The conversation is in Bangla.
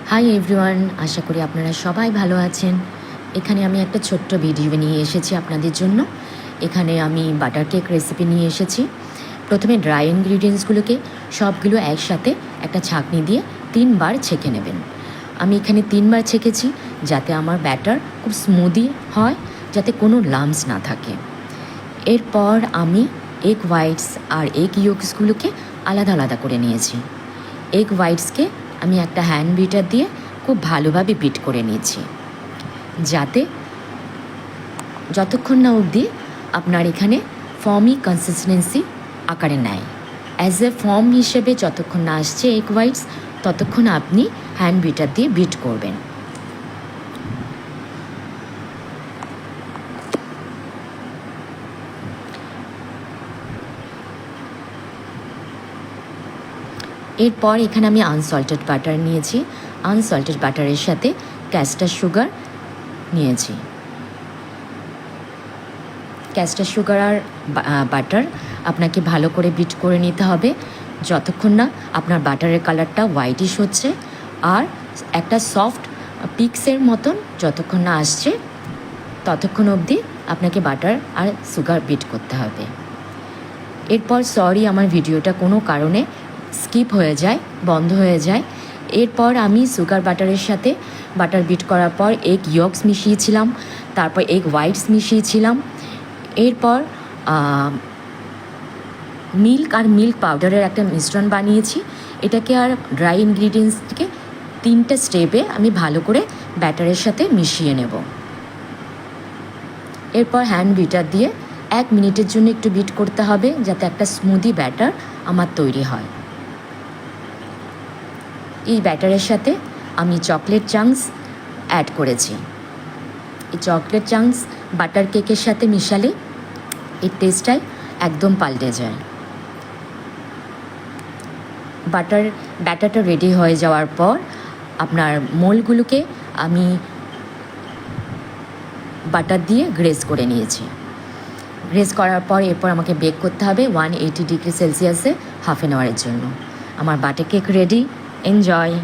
হাই এভরিওয়ান, আশা করি আপনারা সবাই ভালো আছেন। এখানে আমি একটা ছোট্ট ভিডিও নিয়ে এসেছি আপনাদের জন্য। এখানে আমি বাটার কেক রেসিপি নিয়ে এসেছি। প্রথমে ড্রাই ইনগ্রিডিয়েন্টসগুলোকে সবগুলো একসাথে একটা ছাঁকনি দিয়ে 3 বার ছেঁকে নেবেন। আমি এখানে 3 বার ছেঁকেছি যাতে আমার ব্যাটার খুব স্মুদি হয়, যাতে কোনো লাম্পস না থাকে। এরপর আমি এগ হোয়াইটস আর এগ ইয়োগসগুলোকে আলাদা আলাদা করে নিয়েছি। এগ হোয়াইটসকে আমি একটা হ্যান্ড বিটার দিয়ে খুব ভালোভাবে বিট করে নিয়েছি, যাতে যতক্ষণ না অবধি আপনার এখানে ফর্মি কনসিস্টেন্সি আকারে নেয়। অ্যাজ এ ফর্ম হিসেবে যতক্ষণ না আসছে এগ হোয়াইটস, ততক্ষণ আপনি হ্যান্ড বিটার দিয়ে বিট করবেন। এরপর এখানে আমি আনসল্টেড বাটার নিয়েছি। আনসল্টেড বাটারের সাথে ক্যাস্টার সুগার নিয়েছি। ক্যাস্টার সুগার আর বাটার আপনাকে ভালো করে বিট করে নিতে হবে যতক্ষণ না আপনার বাটারের কালারটা হোয়াইটিশ হচ্ছে আর একটা সফট পিক্সের মতন যতক্ষণ না আসছে, ততক্ষণ অবধি আপনাকে বাটার আর সুগার বিট করতে হবে। এরপর সরি, আমার ভিডিওটা কোনো কারণে স্কিপ হয়ে যায়, বন্ধ হয়ে যায়। এরপর আমি সুগার বাটারের সাথে বাটার বিট করার পর এগ ইয়গস মিশিয়েছিলাম, তারপর এগ হোয়াইটস মিশিয়েছিলাম। এরপর মিল্ক আর মিল্ক পাউডারের একটা মিশ্রণ বানিয়েছি। এটাকে আর ড্রাই ইনগ্রিডিয়েন্টসকে 3টে স্টেপে আমি ভালো করে ব্যাটারের সাথে মিশিয়ে নেব। এরপর হ্যান্ড বিটার দিয়ে 1 মিনিটের জন্য একটু বিট করতে হবে, যাতে একটা স্মুদি ব্যাটার আমার তৈরি হয়। এই ব্যাটারের সাথে আমি চকলেট চাঙ্কস অ্যাড করেছি। এই চকলেট চাঙ্কস বাটার কেকের সাথে মিশালে এর টেস্টটাই একদম পাল্টে যায়। ব্যাটারটা রেডি হয়ে যাওয়ার পর আপনার মোলগুলোকে আমি বাটার দিয়ে গ্রেজ করে নিয়েছি। গ্রেজ করার পর এরপর আমাকে বেক করতে হবে 180 ডিগ্রি সেলসিয়াসে হাফ অ্যান আওয়ারের জন্য। আমার বাটার কেক রেডি। এনজয়।